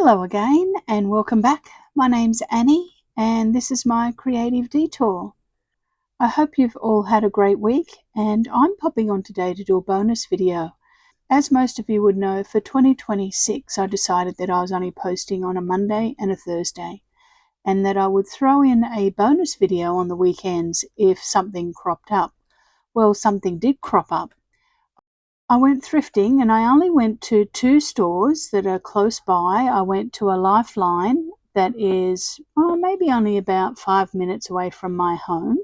Hello again and welcome back. My name's Annie and this is my creative detour. I hope you've all had a great week and I'm popping on today to do a bonus video. As most of you would know, for 2026 I decided that I was only posting on a Monday and a Thursday and that I would throw in a bonus video on the weekends if something cropped up. Well, something did crop up. I went thrifting and I only went to 2 stores that are close by. I went to a Lifeline that is maybe only about 5 minutes away from my home.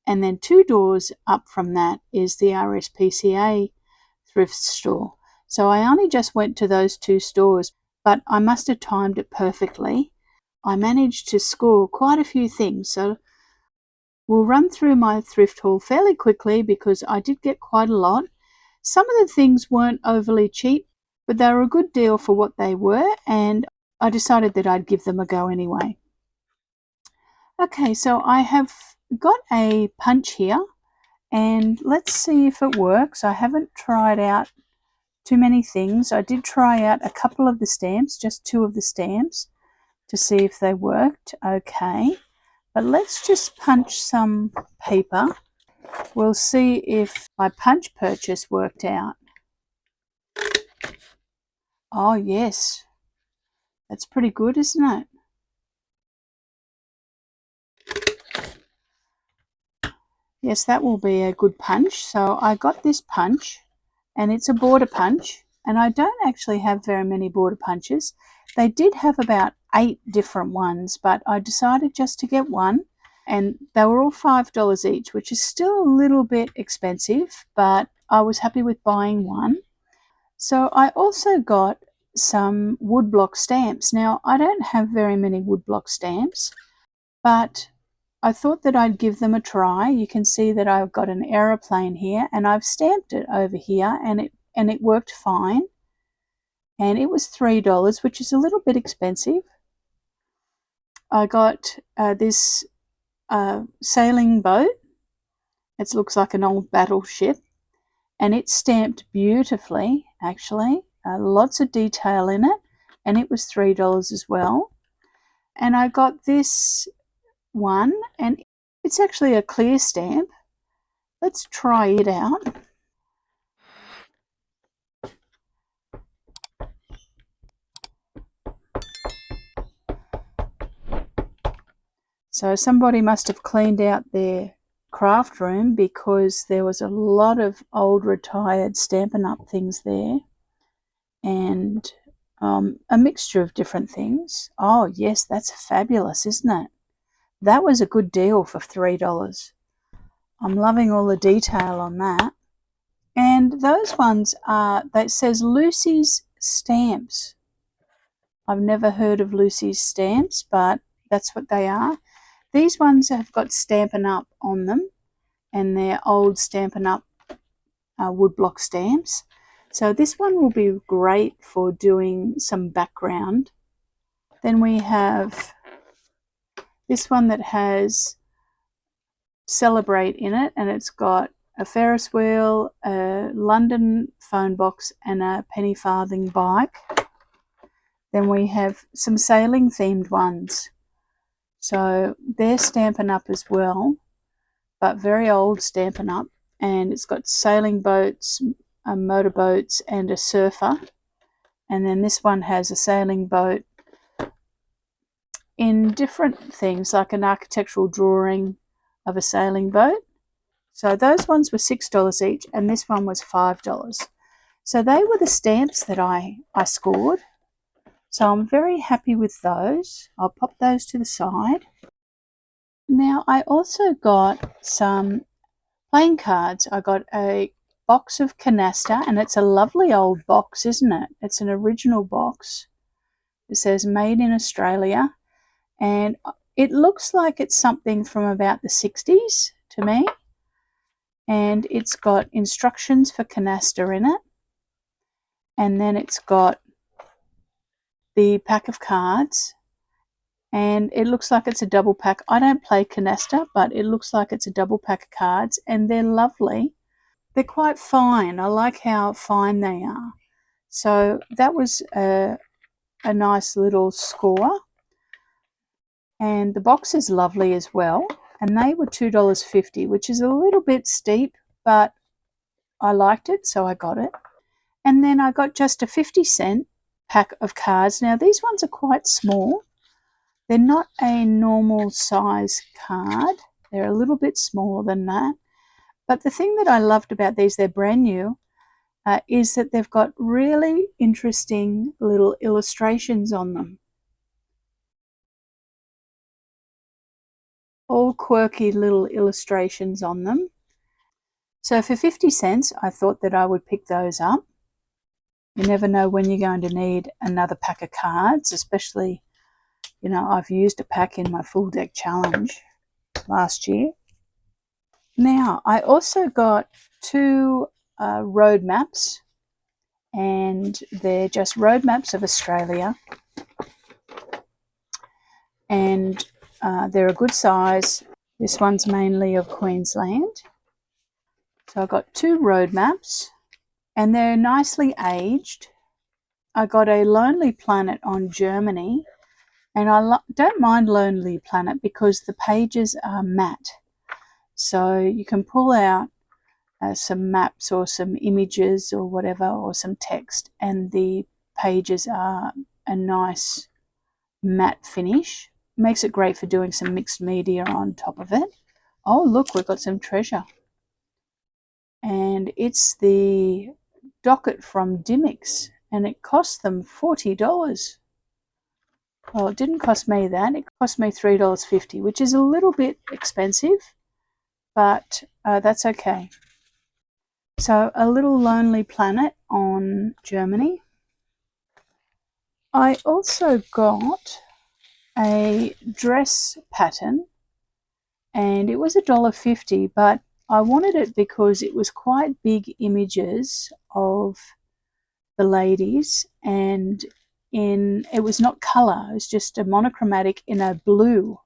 And then 2 doors up from that is the RSPCA thrift store. So I only just went to those 2 stores, but I must have timed it perfectly. I managed to score quite a few things. So we'll run through my thrift haul fairly quickly because I did get quite a lot. Some of the things weren't overly cheap, but they were a good deal for what they were, and I decided that I'd give them a go anyway. Okay, so I have got a punch here, and let's see if it works. I haven't tried out too many things. I did try out a couple of the stamps, just 2 of the stamps, to see if they worked okay. But let's just punch some paper. We'll see if my punch purchase worked out. Oh yes, that's pretty good, isn't it? Yes, that will be a good punch. So I got this punch and it's a border punch, and I don't actually have very many border punches. They did have about 8 different ones, but I decided just to get one, and they were all $5 each, which is still a little bit expensive, but I was happy with buying one. So I also got some woodblock stamps. Now, I don't have very many woodblock stamps, but I thought that I'd give them a try. You can see that I've got an aeroplane here, and I've stamped it over here, and it worked fine. And it was $3, which is a little bit expensive. I got this sailing boat. It looks like an old battleship, and it's stamped beautifully, actually. Lots of detail in it, and it was $3 as well. And I got this one, and it's actually a clear stamp. Let's try it out. So somebody must have cleaned out their craft room because there was a lot of old retired Stampin' Up! Things there, and a mixture of different things. Oh yes, that's fabulous, isn't it? That was a good deal for $3. I'm loving all the detail on that. And those ones are, that says Lucy's Stamps. I've never heard of Lucy's Stamps, but that's what they are. These ones have got Stampin' Up! On them, and they're old Stampin' Up! Woodblock stamps. So this one will be great for doing some background. Then we have this one that has Celebrate in it, and it's got a Ferris wheel, a London phone box, and a penny farthing bike. Then we have some sailing themed ones. So they're Stampin' Up! As well, but very old Stampin' Up! And it's got sailing boats, motorboats, and a surfer. And then this one has a sailing boat in different things, like an architectural drawing of a sailing boat. So those ones were $6 each, and this one was $5. So they were the stamps that I scored. So I'm very happy with those. I'll pop those to the side. Now I also got some playing cards. I got a box of canaster, and it's a lovely old box, isn't it? It's an original box. It says made in Australia, and it looks like it's something from about the 60s to me. And it's got instructions for canaster in it, and then it's got the pack of cards, and it looks like it's a double pack. I don't play canaster, but it looks like it's a double pack of cards, and they're lovely. They're quite fine. I like how fine they are. So that was a a nice little score. And the box is lovely as well. And they were $2.50, which is a little bit steep, but I liked it, so I got it. And then I got just a 50-cent pack of cards. Now, these ones are quite small. They're not a normal size card. They're a little bit smaller than that. But the thing that I loved about these, they're brand new, is that they've got really interesting little illustrations on them. All quirky little illustrations on them. So for 50 cents, I thought that I would pick those up. You never know when you're going to need another pack of cards, especially, you know, I've used a pack in my full deck challenge last year. Now, I also got two road maps, and they're just road maps of Australia, and they're a good size. This one's mainly of Queensland. So I got two road maps, and they're nicely aged. I got a Lonely Planet on Germany, and I don't mind Lonely Planet because the pages are matte. So you can pull out some maps or some images or whatever, or some text, and the pages are a nice matte finish. Makes it great for doing some mixed media on top of it. Oh, look, we've got some treasure. And it's the docket from Dimmicks, and it cost them $40. Well, it didn't cost me that. It cost me $3.50, which is a little bit expensive, but that's okay. So a little Lonely Planet on Germany. I also got a dress pattern, and it was $1.50, but I wanted it because it was quite big images of the ladies, and it was not colour, it was just a monochromatic in a blue,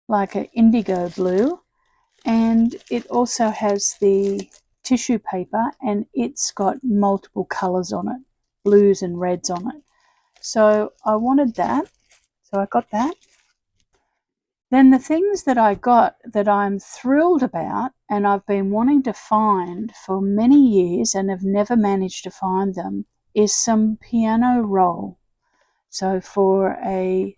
like an indigo blue, and it also has the tissue paper, and it's got multiple colours on it, blues and reds on it. So I wanted that, so I got that. Then the things that I got that I'm thrilled about, and I've been wanting to find for many years and have never managed to find them, is some piano roll. So for a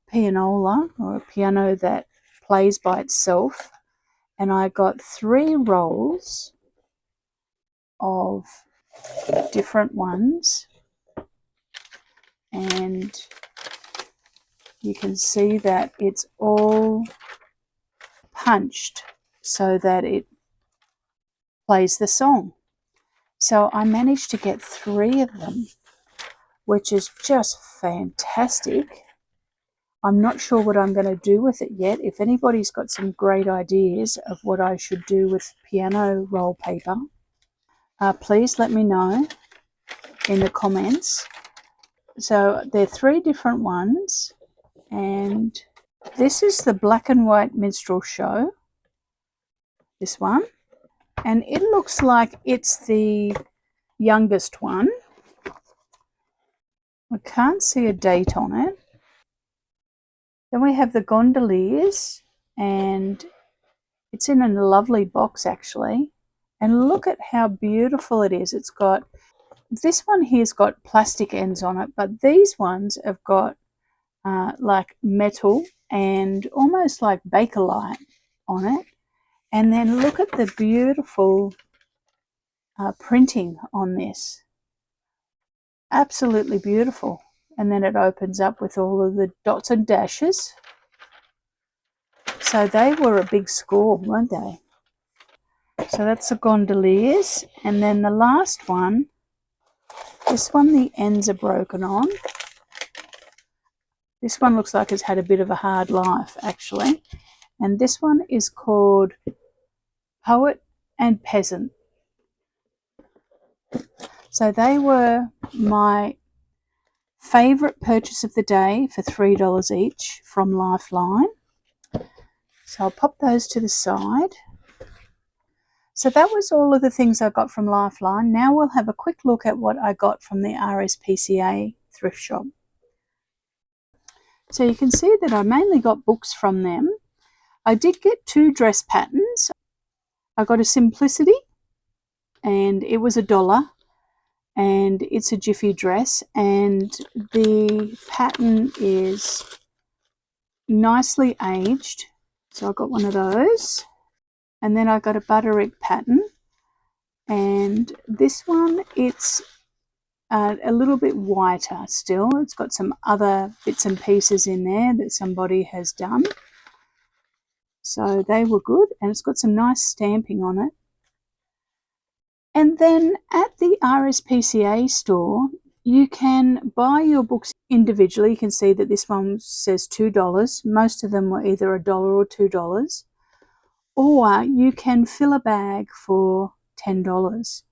pianola, or a piano that plays by itself, and I got 3 rolls of different ones, and you can see that it's all punched so that it plays the song. So I managed to get 3 of them, which is just fantastic. I'm not sure what I'm going to do with it yet. If anybody's got some great ideas of what I should do with piano roll paper, please let me know in the comments. So there are 3 different ones, and this is the black and white minstrel show, this one, and it looks like it's the youngest one. I can't see a date on it. Then we have the gondoliers, and it's in a lovely box actually. And look at how beautiful it is. It's got, this one here's got plastic ends on it, but these ones have got like metal and almost like Bakelite on it. And then look at the beautiful printing on this. Absolutely beautiful. And then it opens up with all of the dots and dashes. So they were a big score, weren't they? So that's the gondoliers. And then the last one, this one the ends are broken on. This one looks like it's had a bit of a hard life actually. And this one is called Poet and Peasant. So they were my favourite purchase of the day for $3 each from Lifeline. So I'll pop those to the side. So that was all of the things I got from Lifeline. Now we'll have a quick look at what I got from the RSPCA thrift shop. So you can see that I mainly got books from them. I did get 2 dress patterns. I got a Simplicity, and it was $1, and it's a jiffy dress, and the pattern is nicely aged. So I got one of those. And then I got a Butterick pattern, and this one, it's a little bit whiter still. It's got some other bits and pieces in there that somebody has done. So they were good, and it's got some nice stamping on it. And then at the RSPCA store, you can buy your books individually. You can see that this one says $2. Most of them were either $1 or $2. Or you can fill a bag for $10.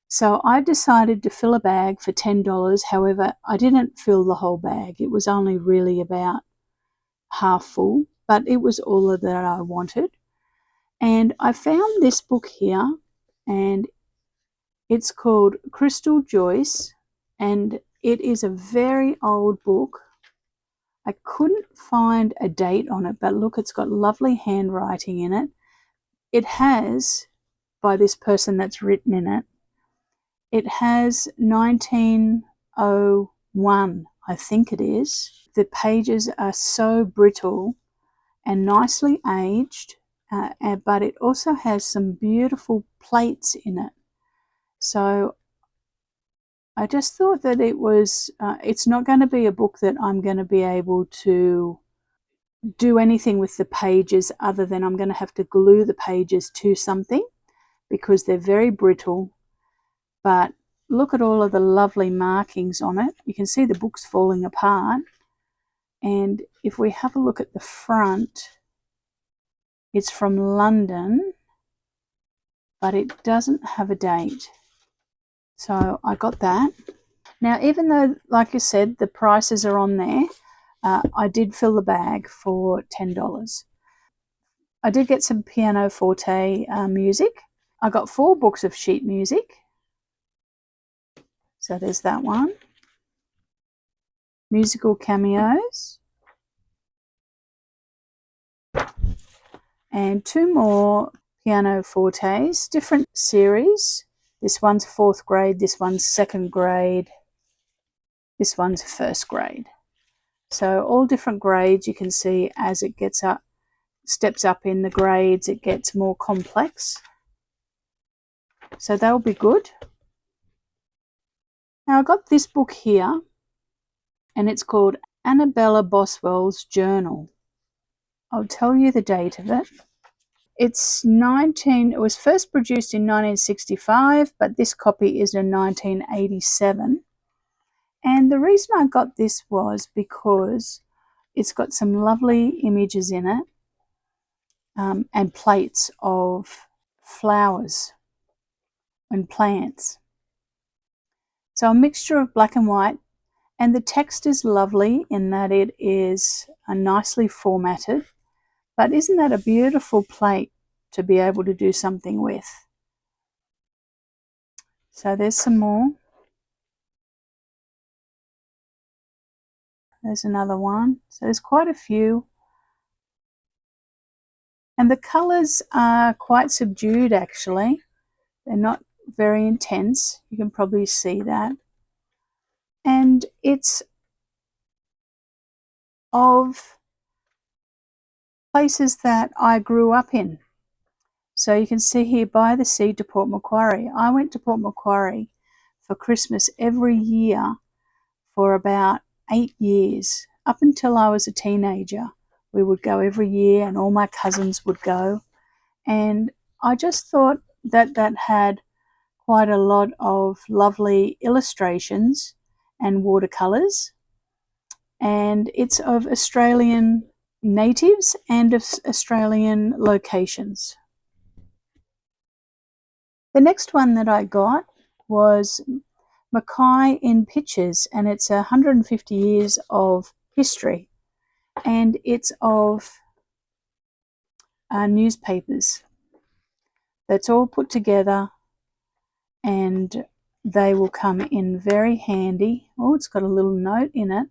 So I decided to fill a bag for $10. However, I didn't fill the whole bag. It was only really about half full, but it was all that I wanted. And I found this book here, and it's called Crystal Joyce, and it is a very old book. I couldn't find a date on it, but look, it's got lovely handwriting in it. It has, by this person that's written in it, it has 1901, I think it is. The pages are so brittle and nicely aged, but it also has some beautiful plates in it. So I just thought that it was, it's not going to be a book that I'm going to be able to do anything with the pages other than I'm going to have to glue the pages to something because they're very brittle. But look at all of the lovely markings on it. You can see the book's falling apart. And if we have a look at the front, it's from London, but it doesn't have a date. So I got that. Now, even though, like I said, the prices are on there, I did fill the bag for $10. I did get some pianoforte music. I got 4 books of sheet music. So there's that one. Musical cameos. And 2 more pianofortes, different series. This one's 4th grade, this one's 2nd grade, this one's 1st grade. So all different grades. You can see as it gets up, steps up in the grades, it gets more complex. So they'll be good. Now I got this book here, and it's called Annabella Boswell's Journal. I'll tell you the date of it. It was first produced in 1965, but this copy is in 1987. And the reason I got this was because it's got some lovely images in it, and plates of flowers and plants. So a mixture of black and white, and the text is lovely in that it is nicely formatted. But isn't that a beautiful plate to be able to do something with? So there's some more. There's another one. So there's quite a few. And the colours are quite subdued actually. They're not very intense. You can probably see that. And it's of places that I grew up in. So you can see here, by the sea to Port Macquarie. I went to Port Macquarie for Christmas every year for about 8 years. Up until I was a teenager, we would go every year, and all my cousins would go. And I just thought that that had quite a lot of lovely illustrations and watercolours. And it's of Australian natives and of Australian locations. The next one that I got was Mackay in Pictures, and it's 150 years of history, and it's of newspapers. That's all put together, and they will come in very handy. Oh, it's got a little note in it.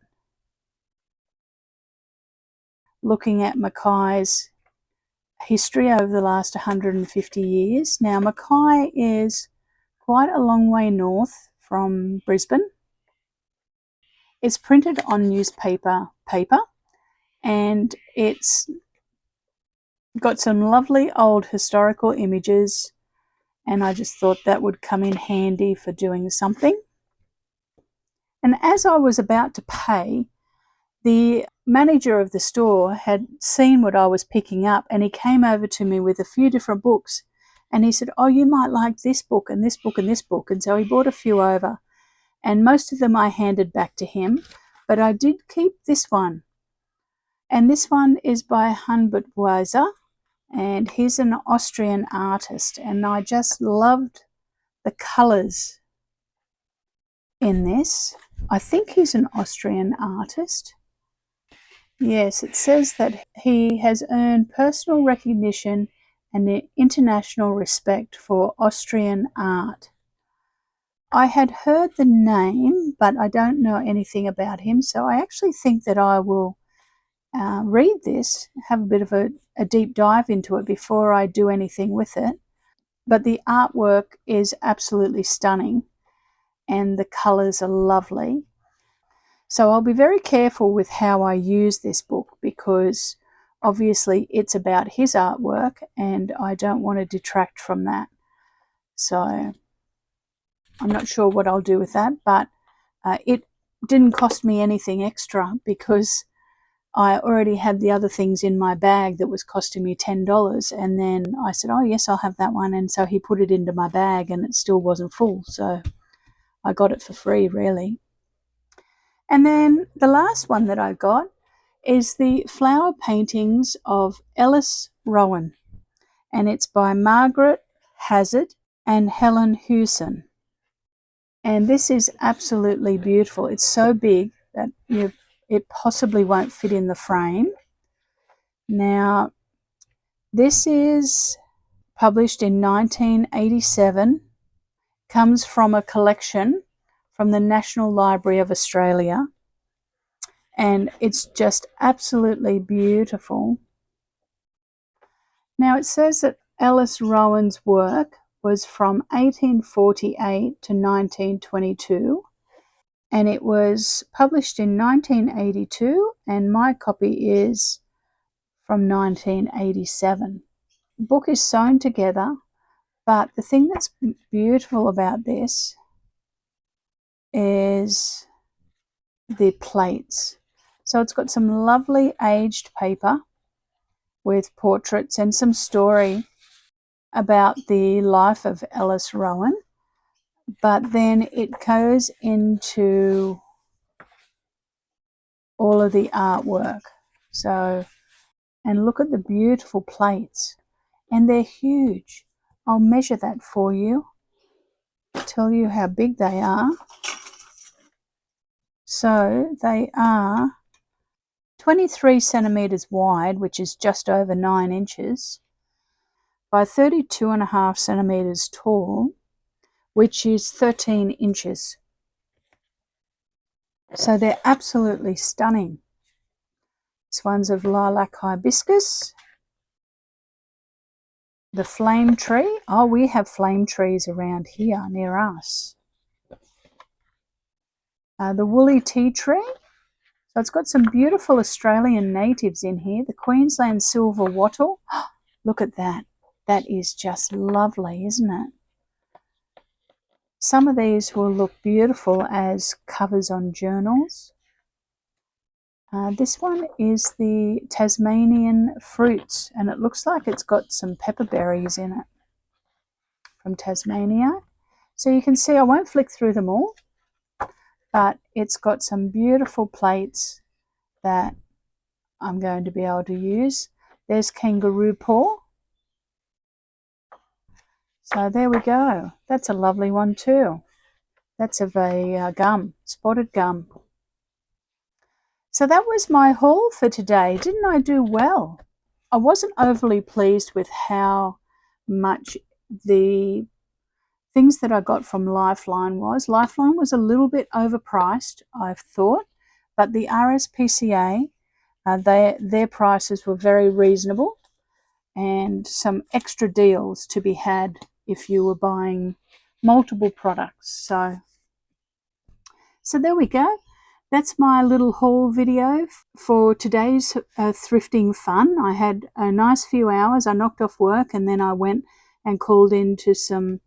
looking at Mackay's history over the last 150 years. Now, Mackay is quite a long way north from Brisbane. It's printed on newspaper paper, and it's got some lovely old historical images, and I just thought that would come in handy for doing something. And as I was about to pay, the manager of the store had seen what I was picking up, and he came over to me with a few different books, and he said, "Oh, you might like this book and this book and this book." And so he brought a few over, and most of them I handed back to him, but I did keep this one. And this one is by Humbert Weiser, and he's an Austrian artist, and I just loved the colours in this. I think he's an Austrian artist. Yes, it says that he has earned personal recognition and international respect for Austrian art. I had heard the name, but I don't know anything about him, so I actually think that I will read this, have a bit of a deep dive into it before I do anything with it. But the artwork is absolutely stunning, and the colours are lovely. So I'll be very careful with how I use this book, because obviously it's about his artwork and I don't want to detract from that. So I'm not sure what I'll do with that, but it didn't cost me anything extra, because I already had the other things in my bag that was costing me $10, and then I said, "Oh yes, I'll have that one," and so he put it into my bag and it still wasn't full, so I got it for free, really. And then the last one that I got is the flower paintings of Ellis Rowan, and it's by Margaret Hazard and Helen Hewson. And this is absolutely beautiful. It's so big that it possibly won't fit in the frame. Now, this is published in 1987, comes from a collection from the National Library of Australia, and it's just absolutely beautiful. Now, it says that Ellis Rowan's work was from 1848 to 1922, and it was published in 1982, and my copy is from 1987. The book is sewn together, but the thing that's beautiful about this is the plates. So it's got some lovely aged paper with portraits and some story about the life of Ellis Rowan, but then it goes into all of the artwork. So, and look at the beautiful plates, and they're huge. I'll measure that for you, tell you how big they are. So they are 23 centimetres wide, which is just over 9 inches, by 32.5 centimetres tall, which is 13 inches. So they're absolutely stunning. This one's of lilac hibiscus. The flame tree. Oh, we have flame trees around here near us. The woolly tea tree. So it's got some beautiful Australian natives in here. The Queensland silver wattle. Look at that. That is just lovely, isn't it? Some of these will look beautiful as covers on journals. This one is the Tasmanian fruits, and it looks like it's got some pepper berries in it from Tasmania. So you can see I won't flick through them all, but it's got some beautiful plates that I'm going to be able to use. There's kangaroo paw. So there we go. That's a lovely one too. That's of a gum, spotted gum. So that was my haul for today. Didn't I do well? I wasn't overly pleased with how much the things that I got from Lifeline was. Lifeline was a little bit overpriced, I thought, but the RSPCA Their prices were very reasonable, and some extra deals to be had if you were buying multiple products. So there we go. That's my little haul video for today's thrifting fun. I had a nice few hours. I knocked off work and then I went and called into some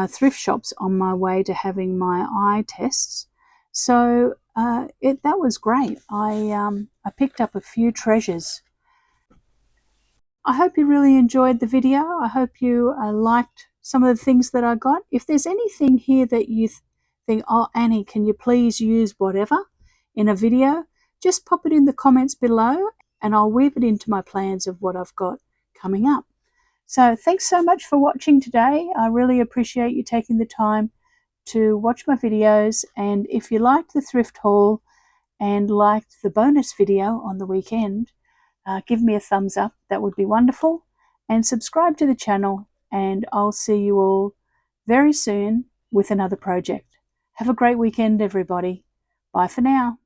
thrift shops on my way to having my eye tests. So that was great. I picked up a few treasures. I hope you really enjoyed the video. I hope you liked some of the things that I got. If there's anything here that you think, oh, Annie, can you please use whatever in a video, just pop it in the comments below and I'll weave it into my plans of what I've got coming up. So thanks so much for watching today. I really appreciate you taking the time to watch my videos, and if you liked the thrift haul and liked the bonus video on the weekend, give me a thumbs up. That would be wonderful. And subscribe to the channel, and I'll see you all very soon with another project. Have a great weekend, everybody. Bye for now.